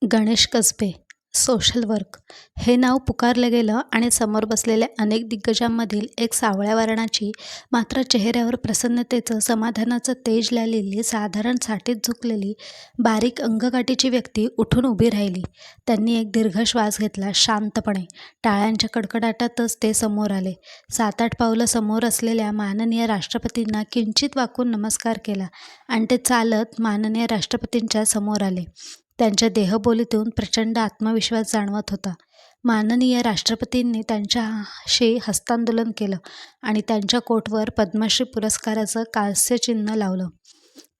गणेश कसबे, social work हे नाव पुकारलं गेलं आणि समोर बसलेल्या अनेक दिग्गजांमधील एक सावळ्या वर्णाची, मात्र चेहऱ्यावर प्रसन्नतेचं, समाधानाचं तेज लिहिलेली, साधारण साठीत झुकलेली, बारीक अंगकाठीची व्यक्ती उठून उभी राहिली. त्यांनी एक दीर्घ श्वास घेतला. शांतपणे, टाळ्यांच्या कडकडाटातच ते समोर आले. 7-8 पावलं समोर असलेल्या माननीय राष्ट्रपतींना किंचित वाकून नमस्कार केला आणि ते चालत माननीय राष्ट्रपतींच्या समोर आले. त्यांच्या देहबोलीतून प्रचंड आत्मविश्वास जाणवत होता. माननीय राष्ट्रपतींनी त्यांच्याशी हस्तांदोलन केलं आणि त्यांच्या कोटवर पद्मश्री पुरस्काराचं कांस्यचिन्ह लावलं.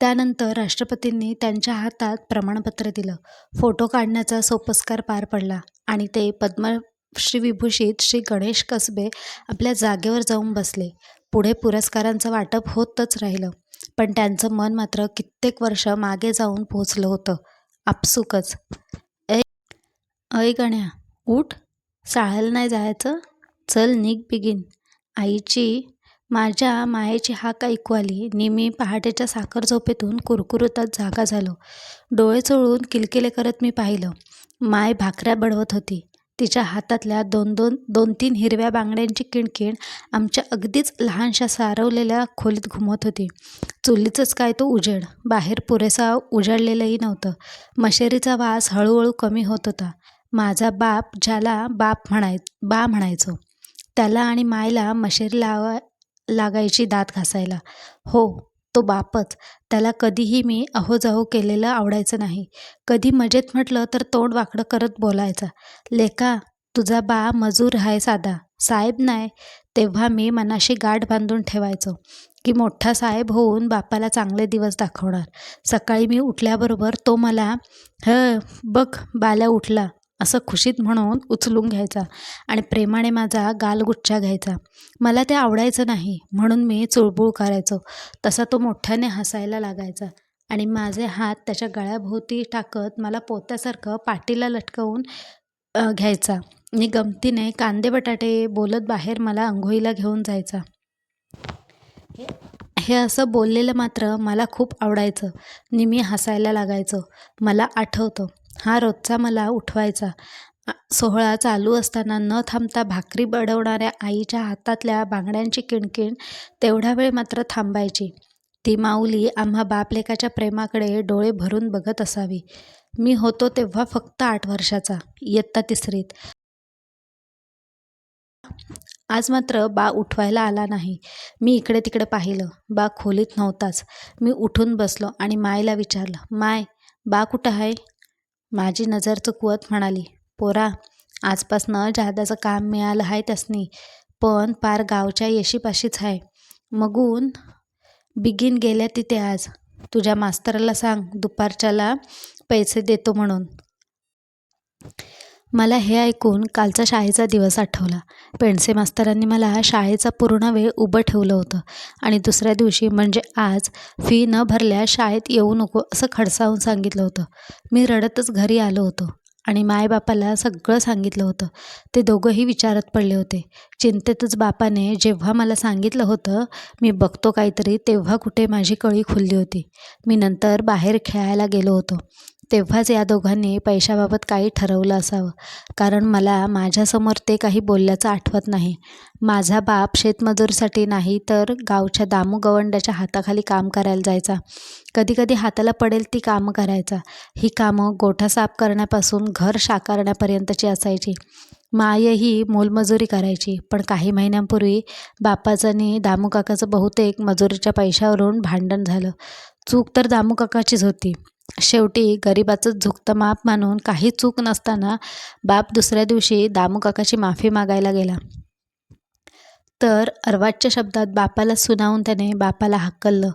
त्यानंतर राष्ट्रपतींनी त्यांच्या हातात प्रमाणपत्र दिलं. फोटो काढण्याचा सोपस्कार पार पडला आणि ते पद्मश्रीविभूषित श्री गणेश कसबे आपल्या जागेवर जाऊन बसले. पुढे पुरस्कारांचं वाटप होतच राहिलं, पण त्यांचं मन मात्र कित्येक वर्ष मागे जाऊन पोहोचलं होतं. आपसुकच, "ऐ गण्या, उठ. शाळेला नाही जायचं? चल निघ बिगीन." आईची, माझ्या मायेची हाक ऐकू आली नि मी पहाटेच्या साखर झोपेतून कुरकुरतच जागा झालो. डोळे चोळून किलकिले करत मी पाहिलं. माय भाकऱ्या बडवत होती. तिच्या हातातल्या 2-3 हिरव्या बांगड्यांची किणकिण आमच्या अगदीच लहानशा सारवलेल्या खोलीत घुमत होती. चुलीचंच काय तो उजेड, बाहेर पुरेसा उजाडलेलंही नव्हतं. मशेरीचा वास हळूहळू कमी होत होता. माझा बाप, ज्याला बा म्हणायचो, त्याला आणि मायला मशेरी लागायची दात घासायला. हो, तो बापच. त्याला कधीही मी अहोजाहो केलेलं आवडायचं नाही. कधी मजेत म्हटलं तर तोंड वाकडं करत बोलायचा, "लेका, तुझा बा मजूर आहे साधा, साहेब नाही." तेव्हा मी मनाशी गाठ बांधून ठेवायचो की मोठा साहेब होऊन बापाला चांगले दिवस दाखवणार. सकाळी मी उठल्याबरोबर तो मला, बघ बाल्या उठला," असं खुशीत म्हणून उचलून घ्यायचा आणि प्रेमाने माझा गालगुच्चा घ्यायचा. मला ते आवडायचं नाही म्हणून मी चुळबुळ करायचो. तसा तो मोठ्याने हसायला लागायचा आणि माझे हात त्याच्या गळ्याभोवती टाकत मला पोत्यासारखं पाठीला लटकवून घ्यायचा आणि गमतीने कांदे बटाटे बोलत बाहेर मला अंघोळीला घेऊन जायचा. हे असं बोललेलं मात्र मला खूप आवडायचं नि मी हसायला लागायचो. मला आठवतं, हा रोजचा मला उठवायचा. सोहळा चालू असताना न थांबता भाकरी बडवणाऱ्या आईच्या हातातल्या बांगड्यांची किणकिण तेवढा वेळ मात्र थांबायची. ती माऊली आम्हा बापलेकाच्या प्रेमाकडे डोळे भरून बघत असावी. मी होतो तेव्हा फक्त 8 वर्षाचा, इयत्ता 3रीत. आज मात्र बा उठवायला आला नाही. मी इकडे तिकडे पाहिलं. बा खोलीत नव्हताच. मी उठून बसलो आणि मायला विचारलं, "माय, बा कुठं आहे?" माझी नजर चुकवत म्हणाली, "पोरा, आजपासनं जहादाचं काम मिळालं आहे त्यासनी, पण पार गावच्या येशीपाशीच आहे. मगून बिगीन गेल्या तिथे आज. तुझ्या मास्तराला सांग दुपारच्याला पैसे देतो म्हणून." मला हे ऐकून कालचा शाळेचा दिवस आठवला. पेंडसे मास्तरांनी मला शाळेचा पूर्ण वेळ उभं ठेवलं होतं आणि दुसऱ्या दिवशी म्हणजे आज फी न भरल्या शाळेत येऊ नको असं खडसावून सांगितलं होतं. मी रडतच घरी आलो होतो आणि मायबापाला सगळं सांगितलं होतं. ते दोघंही विचारात पडले होते. चिंतेतच बापाने जेव्हा मला सांगितलं होतं मी बघतो काहीतरी, तेव्हा कुठे माझी कळी खुलली होती. मी नंतर बाहेर खेळायला गेलो होतो. तेव्हाच या दोघांनी पैशाबाबत काही ठरवलं असावं, कारण मला माझ्यासमोर ते काही बोलल्याचं आठवत नाही. माझा बाप शेतमजुरीसाठी नाही तर गावच्या दामू गवंड्याच्या हाताखाली काम करायला जायचा. कधीकधी हाताला पडेल ती कामं करायचा. ही कामं गोठा साफ करण्यापासून घर साकारण्यापर्यंतची असायची. मायही मोलमजुरी करायची. पण काही महिन्यांपूर्वी बापाचं आणि दामूकाकाचं बहुतेक मजुरीच्या पैशावरून भांडण झालं. चूक तर दामूकाकाचीच होती. शेवटी गरिबाचं झुकतं माप मानून काही चूक नसताना बाप दुसऱ्या दिवशी दामूकाकाची माफी मागायला गेला. तर अर्वाच्य शब्दात बापाला सुनावून त्याने बापाला हाकललं.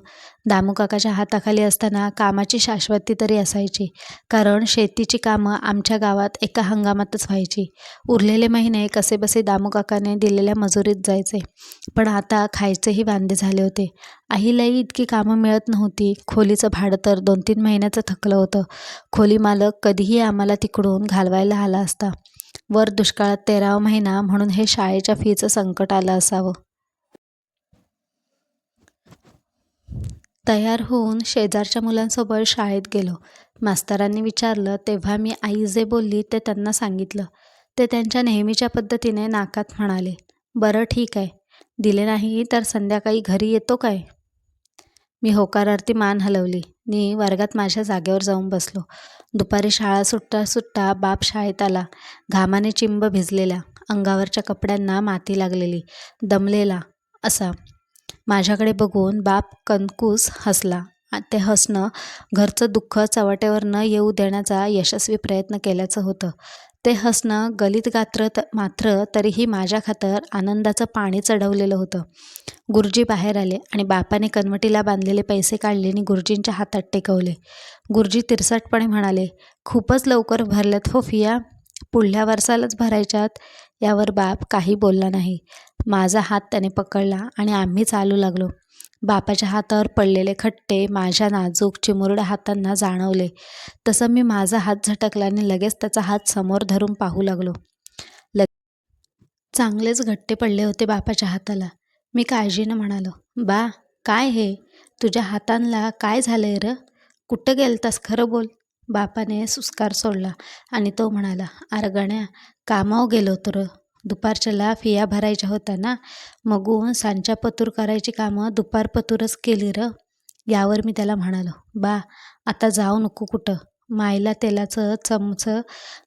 दामूकाकाच्या हाताखाली असताना कामाची शाश्वती तरी असायची, कारण शेतीची कामं आमच्या गावात एका हंगामातच व्हायची. उरलेले महिने कसेबसे दामूकाकाने दिलेल्या मजुरीत जायचे. पण आता खायचेही वांदे झाले होते. आईलाही इतकी कामं मिळत नव्हती. खोलीचं भाडं तर 2-3 महिन्याचं थकलं होतं. खोली मालक कधीही आम्हाला तिकडून घालवायला आला असता. वर दुष्काळात 13वा महिना म्हणून हे शाळेच्या फीचं संकट आलं असावं. तयार होऊन शेजारच्या मुलांसोबत शाळेत गेलो. मास्तरांनी विचारलं तेव्हा मी आई जे बोलली ते त्यांना सांगितलं. ते त्यांच्या नेहमीच्या पद्धतीने नाकात म्हणाले, "बरं ठीक आहे. दिले नाही तर संध्याकाळी घरी येतो काय?" मी होकारार्थी मान हलवली नि वर्गात माझ्या जागेवर जाऊन बसलो. दुपारी शाळा सुटता सुटता बाप शाळेत आला. घामाने चिंब भिजलेल्या, अंगावरच्या कपड्यांना माती लागलेली, दमलेला असा. माझ्याकडे बघून बाप कणकूस हसला. ते हसणं घरचं दुःख चव्हाट्यावर न येऊ देण्याचा यशस्वी प्रयत्न केल्याचं होतं. ते हसणं गलित गात्र मात्र तरीही माझ्या खातर आनंदाचं पाणी चढवलेलं होतं. गुरुजी बाहेर आले आणि बापाने कनवटीला बांधलेले पैसे काढले आणि गुरुजींच्या हातात टेकवले. गुरुजी तिरसटपणे म्हणाले, "खूपच लवकर भरल्यात हो फिया. पुढल्या वर्षालाच भरायच्यात." यावर बाप काही बोलला नाही. माझा हात त्याने पकडला आणि आम्ही चालू लागलो. बापाच्या हातावर पडलेले खट्टे माझ्या नाजूक चिमुरड्या हातांना जाणवले. तसं मी माझा हात झटकला आणि लगेच त्याचा हात समोर धरून पाहू लागलो. चांगलेच घट्टे पडले होते बापाच्या हाताला. मी काळजीनं म्हणालो, "बा, काय हे? तुझ्या हातांना काय झालंय र? कुठं गेलतास खरं बोल." बापाने सुस्कार सोडला आणि तो म्हणाला, "अरे गण्या, कामावर गेलो होतो र. दुपारच्याला फिया भरायच्या होत्या ना, मगून सांच्या पतूर करायची कामं दुपार पतूरच केली र." यावर मी त्याला म्हणालो, "बा, आता जाऊ नको कुठं. माईला तेलाचं चमचं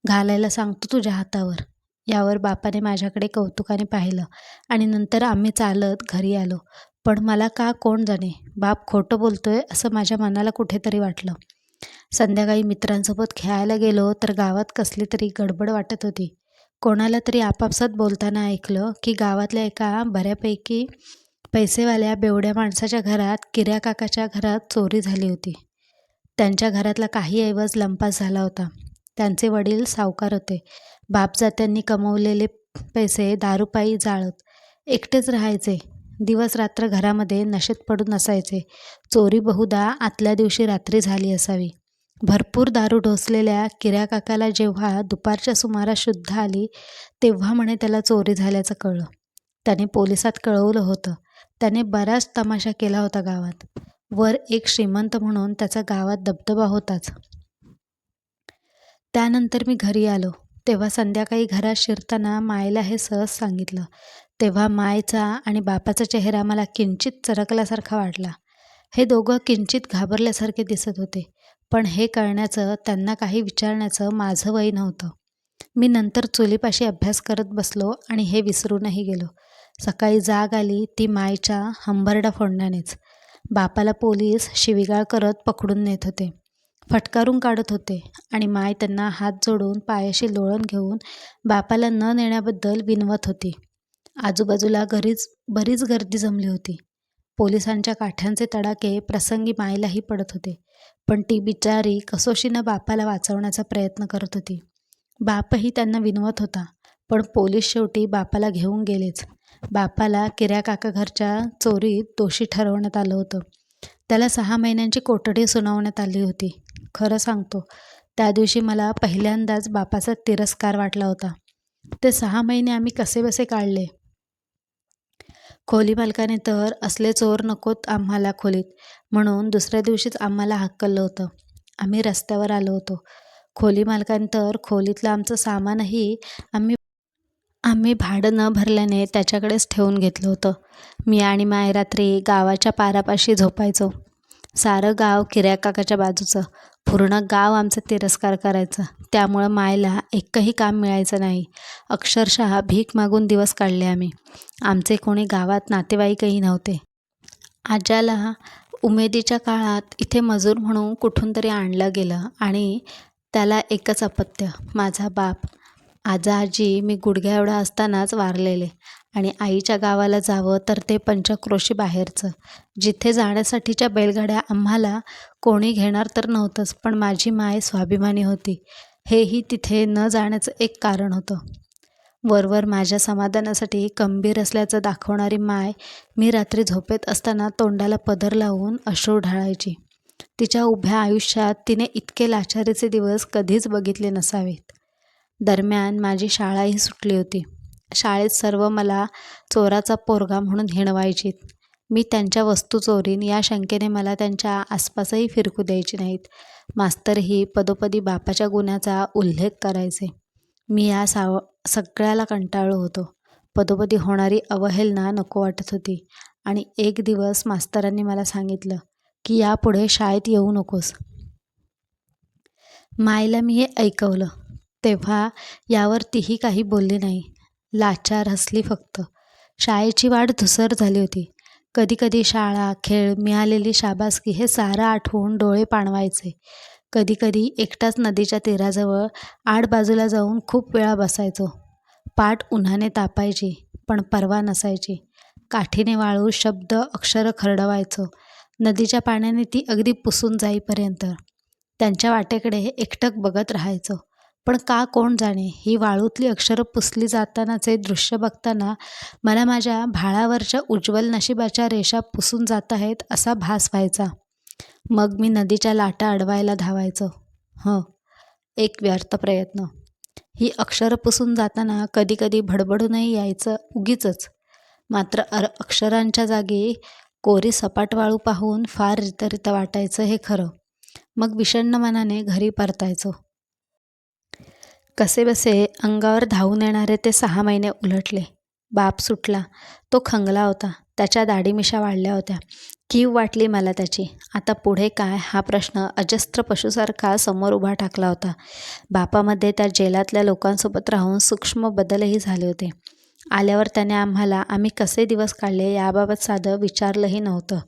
घालायला सांगतो तुझ्या हातावर." यावर बापाने माझ्याकडे कौतुकाने पाहिलं आणि नंतर आम्ही चालत घरी आलो. पण मला का कोण जाणे, बाप खोटं बोलतोय असं माझ्या मनाला कुठेतरी वाटलं. संध्याकाळी मित्रांसोबत खेळायला गेलो तर गावात कसली तरी गडबड वाटत होती. कोणाला तरी आपापसात बोलताना ऐकलं की गावातल्या एका बऱ्यापैकी पैसेवाल्या बेवड्या माणसाच्या घरात किऱ्या काकाच्या घरात चोरी झाली होती. त्यांच्या घरातला काही ऐवज लंपास झाला होता. त्यांचे वडील सावकार होते. बापजात्यांनी कमवलेले पैसे दारूपायी जाळत एकटेच राहायचे. दिवस रात्र घरामध्ये नशेत पडून असायचे. चोरी बहुधा आतल्या दिवशी रात्री झाली असावी. भरपूर दारू ढोसलेल्या किऱ्या काकाला जेव्हा दुपारच्या सुमारास शुद्ध आली तेव्हा म्हणे त्याला चोरी झाल्याचं कळलं. त्याने पोलिसात कळवलं होतं. त्याने बराच तमाशा केला होता गावात. वर एक श्रीमंत म्हणून त्याचा गावात दबदबा होताच. त्यानंतर मी घरी आलो तेव्हा संध्याकाळी घरात शिरताना मायला हे सहज सांगितलं. तेव्हा मायचा आणि बापाचा चेहरा मला किंचित चरकल्यासारखा वाटला. हे दोघं किंचित घाबरल्यासारखे दिसत होते. पण हे कळण्याचं, त्यांना काही विचारण्याचं माझं वय नव्हतं. मी नंतर चुलीपाशी अभ्यास करत बसलो आणि हे विसरूनही गेलो. सकाळी जाग आली ती मायच्या हंबरडा फोडण्यानेच. बापाला पोलीस शिवीगाळ करत पकडून नेत होते, फटकारून काढत होते आणि माय त्यांना हात जोडून पायाशी लोळण घेऊन बापाला न नेण्याबद्दल विनवत होती. आजूबाजूला बरीच गर्दी जमली होती. पोलिसांच्या काठ्यांचे तडाखे प्रसंगी मायलाही पडत होते. पण ती बिचारी कसोशीनं बापाला वाचवण्याचा प्रयत्न करत होती. बापही त्यांना विनवत होता. पण पोलीस शेवटी बापाला घेऊन गेलेच. बापाला किऱ्या काका घरच्या चोरीत दोषी ठरवण्यात आलं होतं. त्याला 6 महिन्यांची कोठडी सुनावण्यात आली होती. खरं सांगतो, त्या दिवशी मला पहिल्यांदाच बापाचा तिरस्कार वाटला होता. ते 6 महिने आम्ही कसेबसे काढले. खोली मालकाने तर असले चोर नकोत आम्हाला खोलीत म्हणून दुसऱ्या दिवशीच आम्हाला हाकललं होतं. आम्ही रस्त्यावर आलो होतो. खोली मालकाने तर खोलीतलं आमचं सामानही आम्ही भाडं न भरल्याने त्याच्याकडेच ठेवून घेतलं होतं. मी आणि माय रात्री गावाच्या पारापाशी झोपायचो. सारं गाव किऱ्या काकाच्या बाजूचं. पूर्ण गाव आमचा तिरस्कार करायचं. त्यामुळं मायला एकही काम मिळायचं नाही. अक्षरशः भीक मागून दिवस काढले आम्ही. आमचे कोणी गावात नातेवाईकही नव्हते. आज्याला उमेदीच्या काळात इथे मजूर म्हणून कुठून तरी आणलं गेलं आणि त्याला एकच अपत्य, माझा बाप. आजा आजी मी गुडघ्या एवढा असतानाच वारलेले आणि आईच्या गावाला जावं तर ते पंचक्रोशी बाहेरचं. जिथे जाण्यासाठीच्या बैलगाड्या आम्हाला कोणी घेणार तर नव्हतंच, पण माझी माय स्वाभिमानी होती. हेही तिथे न जाण्याचं एक कारण होतं. वरवर माझ्या समाधानासाठी खंबीर असल्याचं दाखवणारी माय मी रात्री झोपेत असताना तोंडाला पदर लावून अश्रू ढाळायची. तिच्या उभ्या आयुष्यात तिने इतके लाचारीचे दिवस कधीच बघितले नसावेत. दरम्यान माझी शाळाही सुटली होती. शाळेत सर्व मला चोराचा पोरगा म्हणून हिणवायचीत. मी त्यांच्या वस्तू चोरीन या शंकेने मला त्यांच्या आसपासही फिरकू द्यायचे नाहीत. मास्तरही पदोपदी बापाच्या गुन्ह्याचा उल्लेख करायचे. मी या सगळ्याला कंटाळलो होतो. पदोपदी होणारी अवहेलना नको वाटत होती. आणि एक दिवस मास्तरांनी मला सांगितलं की यापुढे शाळेत येऊ नकोस. मायला मी हे ऐकवलं तेव्हा यावर तीही काही बोलली नाही. लाचार हसली फक्त. शाळेची वाट धुसर झाली होती. कधीकधी शाळा, खेळ, मिळालेली शाबासकी हे सारं आठवून डोळे पाणवायचे. कधीकधी एकटाच नदीच्या तीराजवळ आडबाजूला जाऊन खूप वेळा बसायचो. पाठ उन्हाने तापायची, पण पर्वा नसायची. काठीने वाळू शब्द अक्षरं खरडवायचो, नदीच्या पाण्याने ती अगदी पुसून जाईपर्यंत. त्यांच्या वाटेकडे एकटक बघत राहायचो. पण का कोण जाणे, ही वाळूतली अक्षरं पुसली जातानाचे दृश्य बघताना मला माझ्या भाळावरच्या उज्ज्वल नशिबाच्या रेषा पुसून जात आहेत असा भास व्हायचा. मग मी नदीच्या लाटा अडवायला धावायचो. एक व्यर्थ प्रयत्न. ही अक्षरं पुसून जाताना कधीकधी भडबडूनही यायचं उगीचच. मात्र अक्षरांच्या जागी कोरी सपाट वाळू पाहून फार रितरित वाटायचं हे खरं. मग विषण्ण मनाने घरी परतायचो. कसेबसे अंगावर धावून येणारे ते 6 महिने उलटले. बाप सुटला. तो खंगला होता. त्याच्या दाढीमिशा वाढल्या होत्या. कीव वाटली मला त्याची. आता पुढे काय हा प्रश्न अजस्त्र पशुसारखा समोर उभा ठाकला होता. बापामध्ये त्या जेलातल्या लोकांसोबत राहून सूक्ष्म बदलही झाले होते. आल्यावर त्याने आम्हाला आम्ही कसे दिवस काढले याबाबत साधं विचारलंही नव्हतं.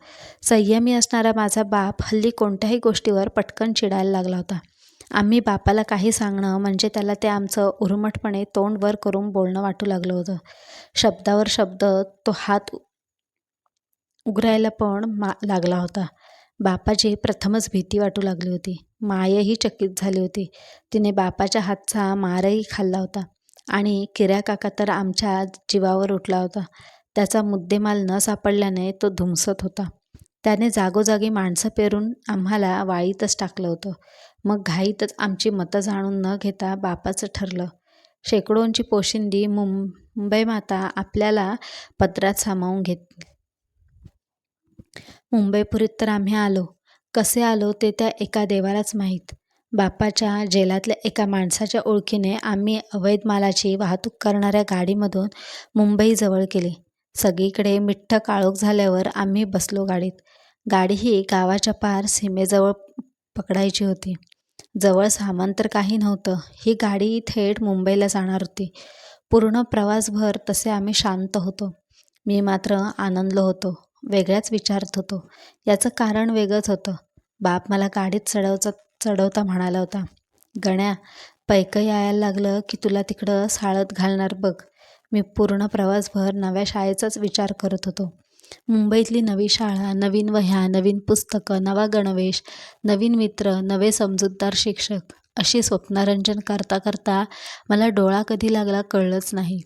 संयमी असणारा माझा बाप हल्ली कोणत्याही गोष्टीवर पटकन चिडायला लागला होता. आम्ही बापाला काही सांगणं म्हणजे त्याला ते आमचं उर्मटपणे तोंड वर करून बोलणं वाटू लागलं होतं. शब्दावर शब्द तो हात उघरायला पण लागला होता. बापाची प्रथमच भीती वाटू लागली होती. मायही चकित झाली होती. तिने बापाच्या हातचा मारही खाल्ला होता. आणि किऱ्या काका तर आमच्या जीवावर उठला होता. त्याचा मुद्देमाल न सापडल्याने तो धुमसत होता. त्याने जागोजागी माणसं पेरून आम्हाला वाळीतच टाकलं होतं. मग घाईतच आमची मतं जाणून न घेता बापाचं ठरलं. शेकडोंची पोशिंदी मुंबईमाता आपल्याला पदरात सामावून घेतली. मुंबईपुरीत तर आम्ही आलो. कसे आलो ते त्या एका देवालाच माहीत. बापाच्या जेलातल्या एका माणसाच्या ओळखीने आम्ही अवैध मालाची वाहतूक करणाऱ्या गाडीमधून मुंबई जवळ केली. सगळीकडे मिठ्ठ काळोख झाल्यावर आम्ही बसलो गाडीत. गाडी ही गावाच्या पार सीमेजवळ पकडायची होती. जवळ सामान तर काही नव्हतं. ही गाडी थेट मुंबईला जाणार होती. पूर्ण प्रवासभर तसे आम्ही शांत होतो. मी मात्र आनंदलो होतो. वेगळ्याच विचारत होतो. याचं कारण वेगळंच होतं. बाप मला गाडीत चढवता म्हणाला होता, गण्या, पैकं यायला लागलं की तुला तिकडं साळत घालणार बघ. मी पूर्ण प्रवासभर नव्या शाळेचाच विचार करत होतो. मुंबईतली नवी शाळा, नवीन वह्या, नवीन पुस्तकं, नवा गणवेश, नवीन मित्र, नवे समजूतदार शिक्षक अशी स्वप्नरंजन करता करता मला डोळा कधी लागला कळलंच नाही.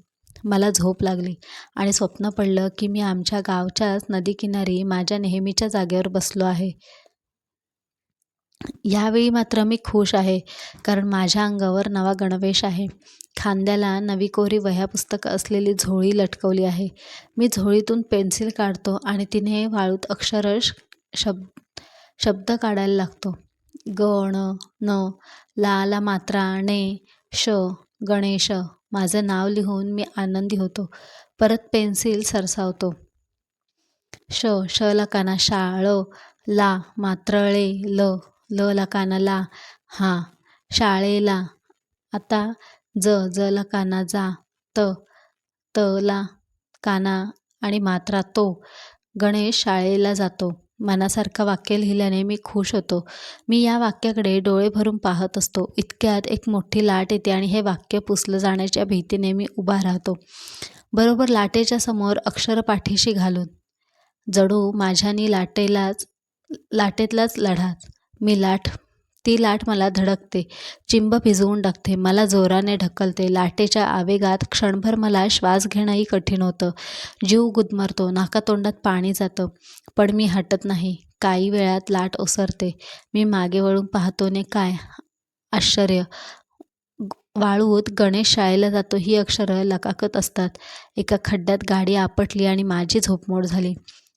मला झोप लागली आणि स्वप्न पडलं की मी आमच्या गावच्याच नदीकिनारी माझ्या नेहमीच्या जागेवर बसलो आहे. यावेळी मात्र मी खुश आहे, कारण माझ्या अंगावर नवा गणवेश आहे. खांद्याला नवी कोरी वह्या पुस्तकं असलेली झोळी लटकवली आहे. मी झोळीतून पेन्सिल काढतो आणि तिने वाळूत शब्द काढायला लागतो. ग ण न ला ला मात्रा णे श गणेश. माझं नाव लिहून मी आनंदी होतो. परत पेन्सिल सरसावतो. श श ला काना शाळ, ला मात्रळे ल, ल ला काना ला, हा शाळेला. आता ज ज ला काना जा, त त ला काना आणि मात्रा तो. गणेश शाळेला जातो. मनासारखं वाक्य लिहिल्याने मी खुश होतो. मी या वाक्याकडे डोळे भरून पाहत असतो. इतक्यात एक मोठी लाट येते आणि हे वाक्य पुसलं जाण्याच्या भीतीने मी उभा राहतो. बरोबर लाटेच्या समोर अक्षर पाठीशी घालून. जणू माझ्यानी लाटेतलाच लढा. ती लाट मला धडकते, चिंब भिजवून टाकते, मला जोराने ढकलते. लाटेच्या आवेगात क्षणभर मला श्वास घेणंही कठीण होतं. जीव गुदमरतो, नाकातोंडात पाणी जातं. पण मी हटत नाही. काही वेळात लाट ओसरते. मी मागे वळून पाहतो ने काय आश्चर्य! वाळूत गणेश शाळेला जातो ही अक्षरं लकाकत असतात. एका खड्ड्यात गाडी आपटली आणि माझी झोपमोड झाली.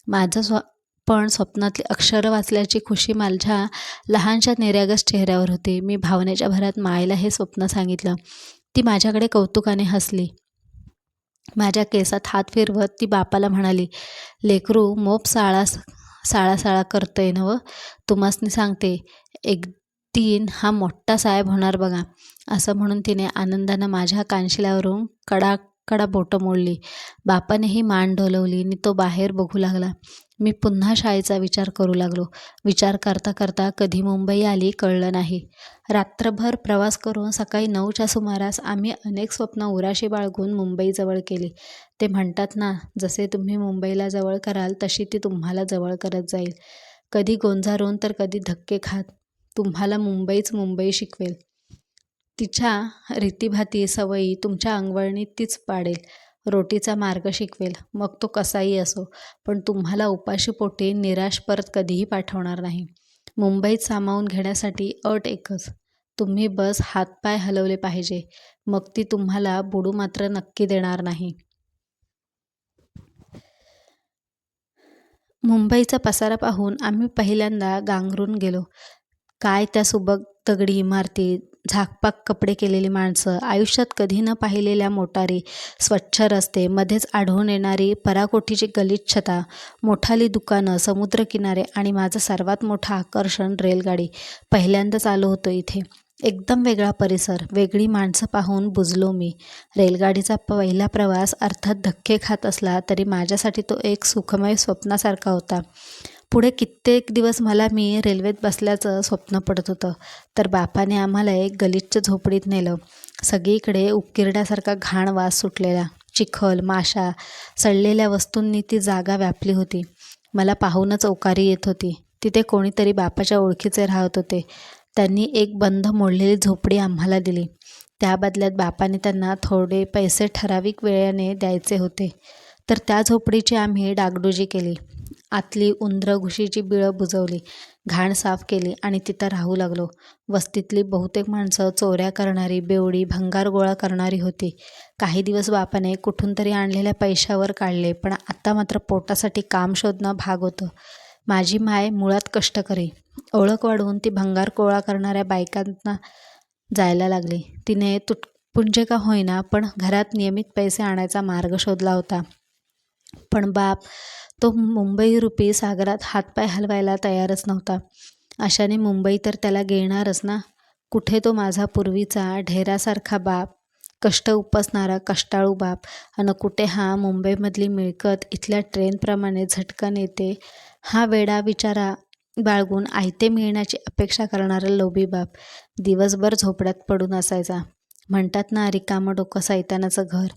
माझं पण स्वप्नातली अक्षरं वाचल्याची खुशी माझ्या लहानशा निरागस चेहऱ्यावर होती. मी भावनेच्या भरात मायेला हे स्वप्न सांगितलं. ती माझ्याकडे कौतुकाने हसली. माझ्या केसात हात फिरवत ती बापाला म्हणाली, "लेकरू मोप साळा करतंय नवं. तुम्हासनी सांगते, एक दिन हा मोठा साहेब होणार बघा." असं म्हणून तिने आनंदानं माझ्या कानशिलावरून कडा बोटं मोडली. बापानेही मान डोलवली आणि तो बाहेर बघू लागला. मी पुन्हा शाळेचा विचार करू लागलो. विचार करता करता कधी मुंबई आली कळलं नाही. रात्रभर प्रवास करून सकाळी 9च्या सुमारास आम्ही अनेक स्वप्न उराशी बाळगून मुंबई जवळ केली. ते म्हणतात ना, जसे तुम्ही मुंबईला जवळ कराल तशी ती तुम्हाला जवळ करत जाईल. कधी गोंजारून तर कधी धक्के खात. तुम्हाला मुंबईच मुंबई शिकवेल. तिच्या रीतीभाती सवयी तुमच्या अंगवळणीत तीच पाडेल. रोटीचा मार्ग शिकवेल, मग तो कसाही असो. पण तुम्हाला उपाशी पोटी निराश परत कधीही पाठवणार नाही. मुंबईत सामावून घेण्यासाठी अट एकच, तुम्ही बस हातपाय हलवले पाहिजे. मग ती तुम्हाला बुडू मात्र नक्की देणार नाही. मुंबईचा पसारा पाहून आम्ही पहिल्यांदा गांगरून गेलो. काय त्या सुबक दगडी इमारती, झाकपाक कपडे केलेली माणसं, आयुष्यात कधी न पाहिलेल्या मोटारी, स्वच्छ रस्ते, मध्येच आढळून येणारी पराकोटीची गलिच्छता, मोठाली दुकानं, समुद्रकिनारे आणि माझं सर्वात मोठं आकर्षण रेलगाडी. पहिल्यांदाच आलो होतो इथे. एकदम वेगळा परिसर, वेगळी माणसं पाहून बुजलो मी. रेलगाडीचा पहिला प्रवास अर्थात धक्के खात असला तरी माझ्यासाठी तो एक सुखमय स्वप्नासारखा होता. पुढे कित्येक दिवस मला मी रेल्वेत बसल्याचं स्वप्न पडत होतं. तर बापाने आम्हाला एक गलिच्छ झोपडीत नेलं. सगळीकडे उकिरड्यासारखा घाण वास सुटलेला, चिखल, माशा, सडलेल्या वस्तूंनी ती जागा व्यापली होती. मला पाहूनच ओकारी येत होती. तिथे कोणीतरी बापाच्या ओळखीचे राहत होते. त्यांनी एक बंद मोडलेली झोपडी आम्हाला दिली. त्या बदल्यात बापाने त्यांना थोडे पैसे ठराविक वेळेने द्यायचे होते. तर त्या झोपडीची आम्ही डागडुजी केली. आतली उंदरघुशीची बिळं बुजवली, घाण साफ केली आणि तिथं राहू लागलो. वस्तीतली बहुतेक माणसं चोऱ्या करणारी, बेवडी, भंगार गोळा करणारी होती. काही दिवस बापाने कुठून तरी आणलेल्या पैशावर काढले, पण आता मात्र पोटासाठी काम शोधणं भाग होतं. माझी माय मुळात कष्टकरी. ओळख वाढवून ती भंगार गोळा करणाऱ्या बायकांना जायला लागली. तिने तुटपुंजे का होईना पण घरात नियमित पैसे आणायचा मार्ग शोधला होता. पण बाप तो मुंबईरूपी सागरात हातपाय हलवायला तयारच नव्हता. अशाने मुंबई तर त्याला गिळणारच ना. कुठे तो माझा पूर्वीचा ढेरासारखा बाप, कष्ट उपसणारा कष्टाळू बाप, अन कुठे हा मुंबईमधली मिळकत इथल्या ट्रेनप्रमाणे झटकन येते हा वेडा विचारा बाळगून आयते मिळण्याची अपेक्षा करणारा लोभी बाप. दिवसभर झोपड्यात पडून असायचा. म्हणतात ना, रिकामं डोकं सैतानाचं घर.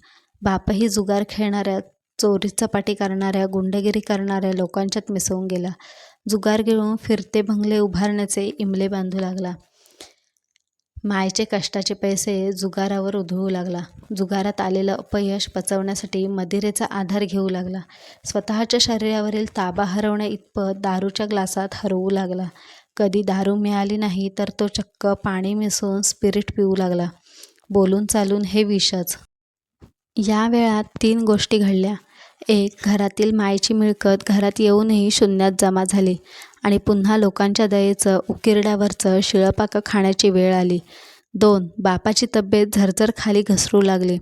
बापही जुगार खेळणाऱ्या, चोरी चपाटी करणाऱ्या, गुंडगिरी करणाऱ्या लोकांच्यात मिसळून गेला. जुगार गिळून फिरते बंगले उभारण्याचे इमले बांधू लागला. मायचे कष्टाचे पैसे जुगारावर उधळू लागला. जुगारात आलेलं अपयश पचवण्यासाठी मदिरेचा आधार घेऊ लागला. स्वतःच्या शरीरावरील ताबा हरवण्या इतपत दारूच्या ग्लासात हरवू लागला. कधी दारू मिळाली नाही तर तो चक्क पाणी मिसळून स्पिरिट पिऊ लागला. बोलून चालून हे विषच. या वेळात 3 गोष्टी घडल्या. 1. घरातील मायची मिळकत घरात येऊनही शून्यात जमा झाली आणि पुन्हा लोकांच्या दयेचं, उकिरड्यावरचं शिळंपाकं खाण्याची वेळ आली. 2. बापाची तब्येत झरझर खाली घसरू लागली.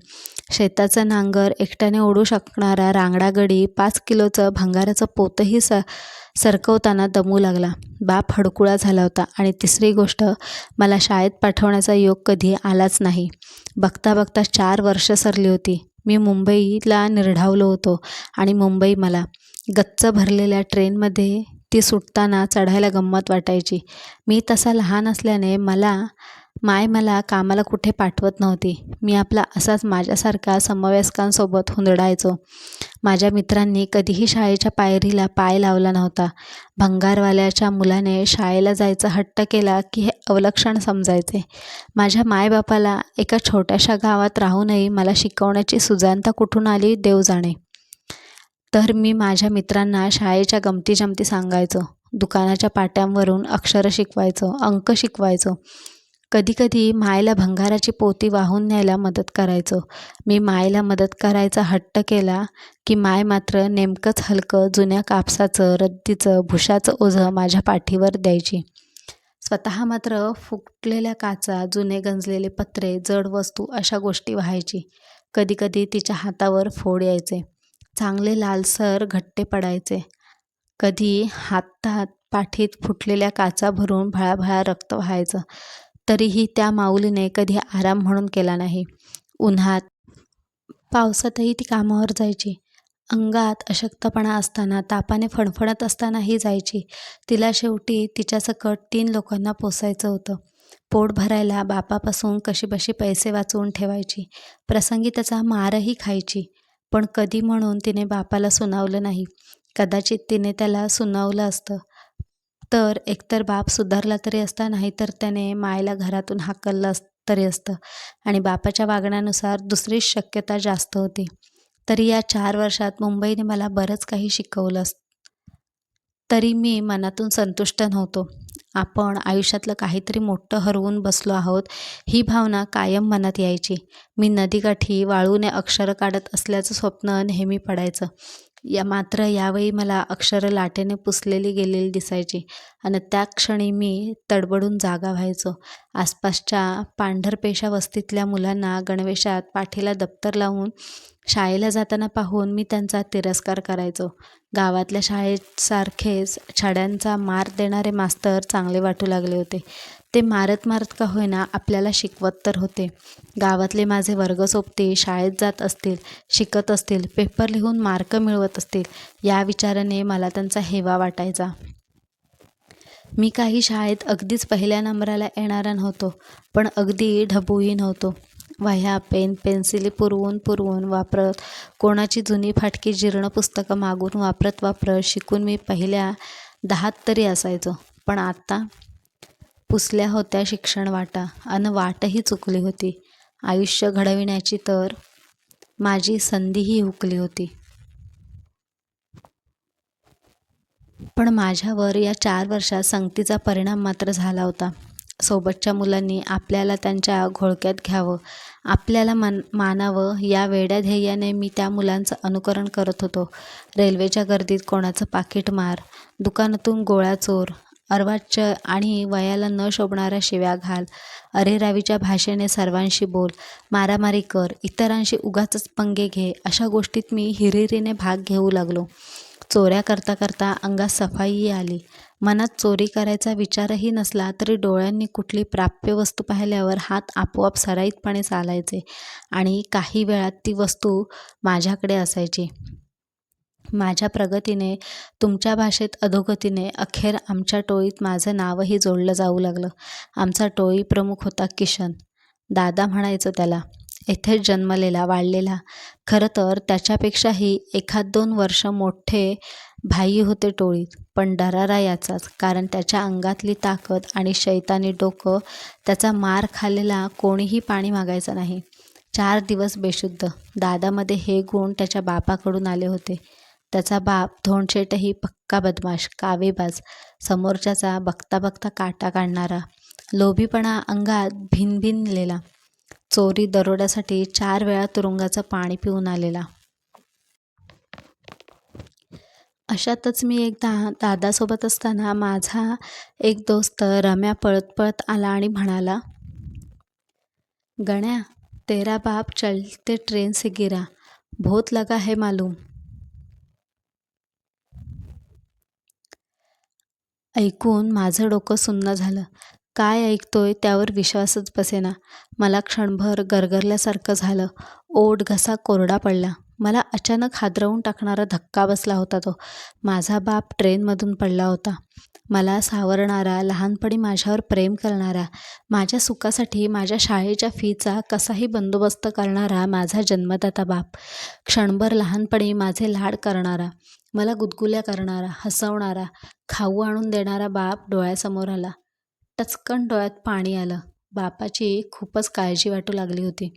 शेताचं नांगर एकट्याने ओढू शकणारा रांगडा गडी 5 किलोचं भंगाराचं पोतही सरकवताना दमू लागला. बाप हडकुळा झाला होता. आणि 3री गोष्ट, मला शाळेत पाठवण्याचा योग कधी आलाच नाही. बघता बघता 4 वर्ष सरली होती. मी मुंबईला निर्ढावलो होतो आणि मुंबई मला. गच्च भरलेल्या ट्रेनमध्ये ती सुटताना चढायला गंमत वाटायची. मी तसा लहान असल्याने माय मला कामाला कुठे पाठवत नव्हती. मी आपला असाच माझ्यासारखा समवयस्कांसोबत हुंदडायचो. माझ्या मित्रांनी कधीही शाळेच्या पायरीला पाय लावला नव्हता. भंगारवाल्याच्या मुलाने शाळेला जायचा हट्ट केला की हे अवलक्षण समजायचे. माझ्या मायबापाला एका छोट्याशा गावात राहूनही मला शिकवण्याची सुजाणता कुठून आली देव जाणे. तर मी माझ्या मित्रांना शाळेच्या गमतीजमती सांगायचो. दुकानाच्या पाट्यांवरून अक्षरं शिकवायचो, अंक शिकवायचो. कधीकधी मायला भंगाराची पोती वाहून न्यायला मदत करायचो. मी मायला मदत करायचा हट्ट केला की माय मात्र नेमकंच हलकं जुन्या कापसाचं, रद्दीचं, भुशाचं ओझं माझ्या पाठीवर द्यायची. स्वतः मात्र फुटलेल्या काचा, जुने गंजलेले पत्रे, जड वस्तू अशा गोष्टी व्हायची. कधीकधी तिच्या हातावर फोड यायचे. चांगले लालसर घट्टे पडायचे. कधी हातात पाठीत फुटलेल्या काचा भरून भळाभळा रक्त व्हायचं. तरीही त्या माऊलीने कधी आराम म्हणून केला नाही. उन्हात पावसातही ती कामावर जायची. अंगात अशक्तपणा असताना, तापाने फणफणत असतानाही जायची. तिला शेवटी तिच्यासकट 3 लोकांना पोसायचं होतं. पोट भरायला बापापासून कशीबशी पैसे वाचवून ठेवायची. प्रसंगी त्याचा मारही खायची. पण कधी म्हणून तिने बापाला सुनावलं नाही. कदाचित तिने त्याला सुनावलं असतं तर एकतर बाप सुधारला तरी असता, नाहीतर त्याने मायला घरातून हाकललं तरी असतं आणि बापाच्या वागण्यानुसार दुसरीच शक्यता जास्त होती. तरी या 4 वर्षात मुंबईने मला बरंच काही शिकवलं. तरी मी मनातून संतुष्ट नव्हतो. आपण आयुष्यातलं काहीतरी मोठं हरवून बसलो आहोत ही भावना कायम मनात यायची. मी नदीकाठी वाळूने अक्षरं काढत असल्याचं स्वप्न नेहमी पडायचं. मात्र यावेळी मला अक्षरं लाटेने पुसलेली गेलेली दिसायची आणि त्या क्षणी मी तडबडून जागा व्हायचो. आसपासच्या पांढरपेशा वस्तीतल्या मुलांना गणवेशात पाठीला दप्तर लावून शाळेला जाताना पाहून मी त्यांचा तिरस्कार करायचो. गावातल्या शाळेसारखेच छड्यांचा मार देणारे मास्तर चांगले वाटू लागले होते. ते मारत मारत का होईना आपल्याला शिकवत तर होते. गावातले माझे वर्गसोबती शाळेत जात असतील, शिकत असतील, पेपर लिहून मार्क मिळवत असतील या विचाराने मला त्यांचा हेवा वाटायचा. मी काही शाळेत अगदीच पहिल्या नंबराला येणारा नव्हतो, पण अगदी ढबूही नव्हतो. वह्या, पेन, पेन्सिली पुरवून वापरत, कोणाची जुनी फाटकी जीर्ण पुस्तकं मागून वापरत शिकून मी पहिल्या 10त तरी असायचो. पण आता पुसल्या होत्या शिक्षण वाटा अन वाटही चुकली होती. आयुष्य घडविण्याची तर माझी संधीही हुकली होती. पण माझ्यावर या 4 वर्षात संगतीचा परिणाम मात्र झाला होता. सोबतच्या मुलांनी आपल्याला त्यांच्या घोळक्यात घ्यावं, आपल्याला मानावं या वेड्या ध्येयाने मी त्या मुलांचं अनुकरण करत होतो. रेल्वेच्या गर्दीत कोणाचं पाकीट मार, दुकानातून गोळा चोर, अर्वाच्य आणि वयाला न शोभणाऱ्या शिव्या घाल, अरेरावीच्या भाषेने सर्वांशी बोल, मारामारी कर, इतरांशी उगाचच पंगे घे अशा गोष्टीत मी हिरिरीने भाग घेऊ लागलो. चोऱ्या करता करता अंगात सफाईही आली. मनात चोरी करायचा विचारही नसला तरी डोळ्यांनी कुठली प्राप्य वस्तू पाहिल्यावर हात आपोआप सराईतपणे चालायचे आणि काही वेळात ती वस्तू माझ्याकडे असायची. माझ्या प्रगतीने, तुमच्या भाषेत अधोगतीने अखेर आमच्या टोळीत माझं नावही जोडलं जाऊ लागलं. आमचा टोळी प्रमुख होता किशन. दादा म्हणायचो त्याला. येथेच जन्मलेला, वाढलेला. खरं तर त्याच्यापेक्षाही 1-2 वर्ष मोठे भाई होते टोळीत. पण दरारा याचाच, कारण त्याच्या अंगातली ताकद आणि शैतानी डोकं, त्याचा मार खाल्लेला कोणीही पाणी मागायचं नाही. 4 दिवस बेशुद्ध. दादामध्ये हे गुण त्याच्या बापाकडून आले होते. त्याचा बाप धोंडशेठही पक्का बदमाश, कावेबाज, समोरच्याचा बघता बघता काटा काढणारा, लोभीपणा अंगात भिनभिनलेला, चोरी दरोड्यासाठी 4 वेळा तुरुंगाचं पाणी पिऊन आलेला. अशातच मी एकदा दादासोबत असताना माझा एक दोस्त रम्या पळत पळत आला आणि म्हणाला, गण्या, तेरा बाप चलते ट्रेन से गिरा, बहुत लगा है मालूम. ऐकून माझं डोकं सुन्न झालं. काय ऐकतोय त्यावर विश्वासच बसेना. मला क्षणभर गरगरल्यासारखं झालं. ओठ घसा कोरडा पडला. मला अचानक हादरवून टाकणारा धक्का बसला होता तो. माझा बाप ट्रेनमधून पडला होता. मला सावरणारा, लहानपणी माझ्यावर प्रेम करणारा, माझ्या सुखासाठी माझ्या शाळेच्या फीचा कसाही बंदोबस्त करणारा माझा जन्मदाता बाप. क्षणभर लहानपणी माझे लाड करणारा, मला गुदगुल्या करणारा, हसवणारा, खाऊ आणून देणारा बाप डोळ्यासमोर आला. टचकन डोळ्यात पाणी आलं. बापाची खूपच काळजी वाटू लागली होती.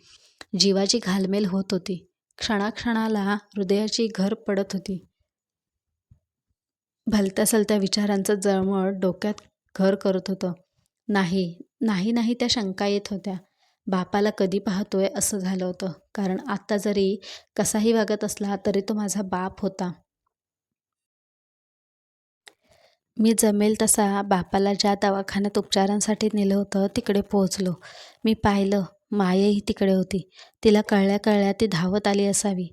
जीवाची घालमेल होत होती. क्षणाक्षणाला हृदयाची घर पडत होती. भलत्या सलत्या विचारांचं जळमळ डोक्यात घर करत होतं. नाही, नाही, नाही त्या शंका येत होत्या. बापाला कधी पाहतोय असं झालं होतं. कारण आत्ता जरी कसाही वागत असला तरी तो माझा बाप होता. मी जमेल तसा बापाला ज्या दवाखान्यात उपचारांसाठी नेलं होतं तिकडे पोहोचलो. मी पाहिलं, मायाही तिकडे होती. तिला कळल्या-कळल्या ती धावत आली असावी.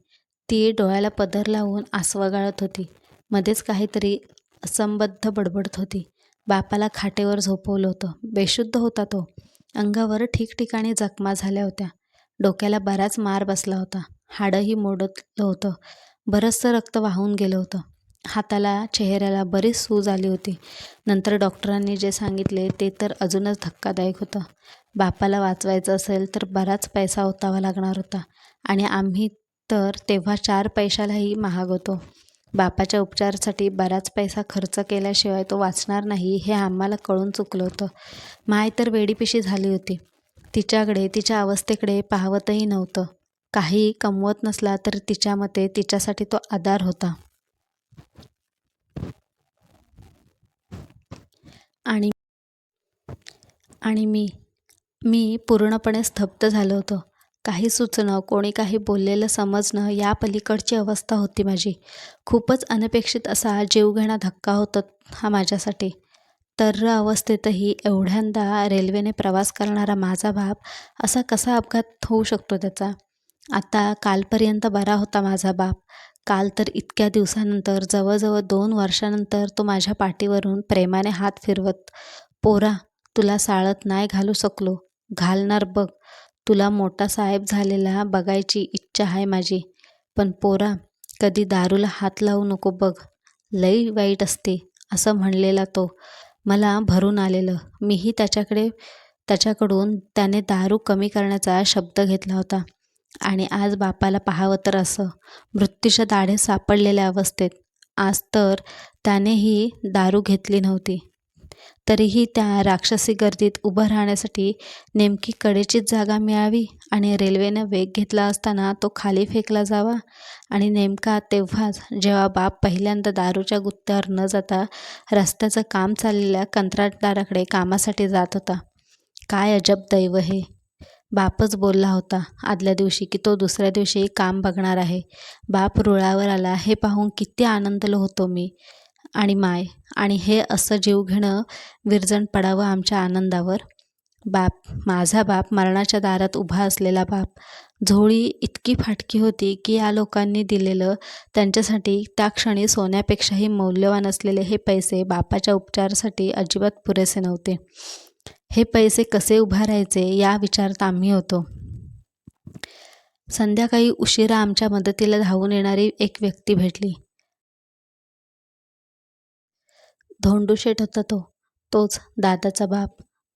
ती डोळ्याला पदर लावून आसवा गाळत होती. मध्येच काहीतरी असंबद्ध बडबडत होती. बापाला खाटेवर झोपवलं होतं. बेशुद्ध होता तो. अंगावर ठिकठिकाणी जखमा झाल्या होत्या. डोक्याला बराच मार बसला होता. हाडंही मोडलं होतं. बरचसं रक्त वाहून गेलं होतं. हाताला, चेहऱ्याला बरीच सूज आली होती. नंतर डॉक्टरांनी जे सांगितले ते तर अजूनच धक्कादायक होतं. बापाला वाचवायचं असेल तर बराच पैसा ओतावा लागणार होता आणि आम्ही तर तेव्हा 4 पैशालाही महाग होतो. बापाच्या उपचारासाठी बराच पैसा खर्च केल्याशिवाय तो वाचणार नाही हे आम्हाला कळून चुकलं होतं. माय तर वेडीपिशी झाली होती. तिच्याकडे, तिच्या अवस्थेकडे पाहवतही नव्हतं. काही कमवत नसला तर तिच्या मते तिच्यासाठी तो आधार होता. आणि आणि मी पूर्णपणे स्तब्ध झालो होतो. काही सुचणं, कोणी काही बोललेलं समजणं या पलीकडची अवस्था होती माझी. खूपच अनपेक्षित असा जीवघेणा धक्का होता हा माझ्यासाठी. तर्र अवस्थेतही एवढ्यांदा रेल्वेने प्रवास करणारा माझा बाप असा कसा अपघात होऊ शकतो त्याचा? आता कालपर्यंत बरा होता माझा बाप. काल तर इतक्या दिवसानंतर, जवळजवळ 2 वर्षानंतर तो माझ्या पाठीवरून प्रेमाने हात फिरवत, "पोरा, तुला साळत नाही घालू शकलो. घालणार बघ. तुला मोठा साहेब झालेला बघायची इच्छा आहे माझी. पण पोरा, कधी दारूला हात लावू नको बघ. लई वाईट असते," असं म्हणलेला तो. मला भरून आलेलं. मीही त्याच्याकडून त्याने दारू कमी करण्याचा शब्द घेतला होता. आणि आज बापाला पाहावं तर असं, मृत्यूच्या दाढेत सापडलेल्या अवस्थेत. आज तर त्यानेही दारू घेतली नव्हती. तरीही त्या राक्षसी गर्दीत उभं राहण्यासाठी नेमकी कडेचीच जागा मिळावी आणि रेल्वेनं वेग घेतला असताना तो खाली फेकला जावा. आणि नेमका तेव्हाच जेव्हा बाप पहिल्यांदा दारूच्या गुत्त्यावर न जाता रस्त्याचं काम चाललेल्या कंत्राटदाराकडे कामासाठी जात होता. काय अजब दैव हे! बापच बोलला होता आदल्या दिवशी की तो दुसऱ्या दिवशी काम बघणार आहे. बाप रुळावर आला हे पाहून किती आनंदलो होतो मी आणि माय. आणि हे असं जीवघेणं विरजण पडावं आमच्या आनंदावर. माझा बाप, मरणाच्या दारात उभा असलेला बाप. झोळी इतकी फाटकी होती की या लोकांनी दिलेलं त्यांच्यासाठी त्या क्षणी सोन्यापेक्षाही मौल्यवान असलेले हे पैसे बापाच्या उपचारासाठी अजिबात पुरेसे नव्हते. हे पैसे कसे उभारायचे या विचारात आम्ही होतो. संध्याकाळी उशिरा आमच्या मदतीला धावून येणारी एक व्यक्ती भेटली. धोंडूशेठ होता तो. तोच दादाचा बाप.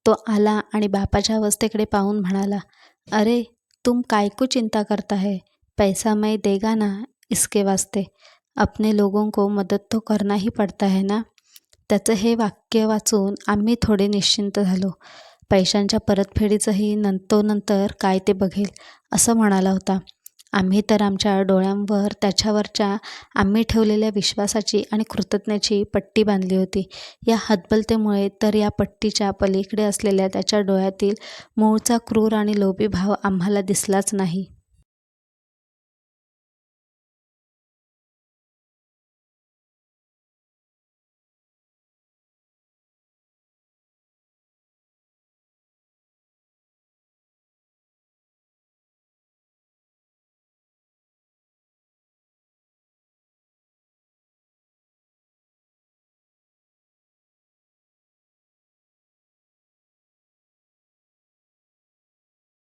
तो आला आणि बापाच्या अवस्थेकडे पाहून म्हणाला, "अरे, तुम कायको चिंता करता है? पैसा मैं देगा ना इसके वास्ते. अपने लोगों को मदद तो करना ही पड़ता है ना." त्याचं हे वाक्य वाचून आम्ही थोडे निश्चिंत झालो. पैशांच्या परतफेडीचंही नंतर काय ते बघेल, असं म्हणाला होता. आम्ही तर आमच्या डोळ्यांवर त्याच्यावरच्या आम्ही ठेवलेल्या विश्वासाची आणि कृतज्ञतेची पट्टी बांधली होती. या हतबलतेमुळे तर या पट्टीच्या पलीकडे असलेल्या त्याच्या डोळ्यातील मूळचा क्रूर आणि लोभी भाव आम्हाला दिसलाच नाही.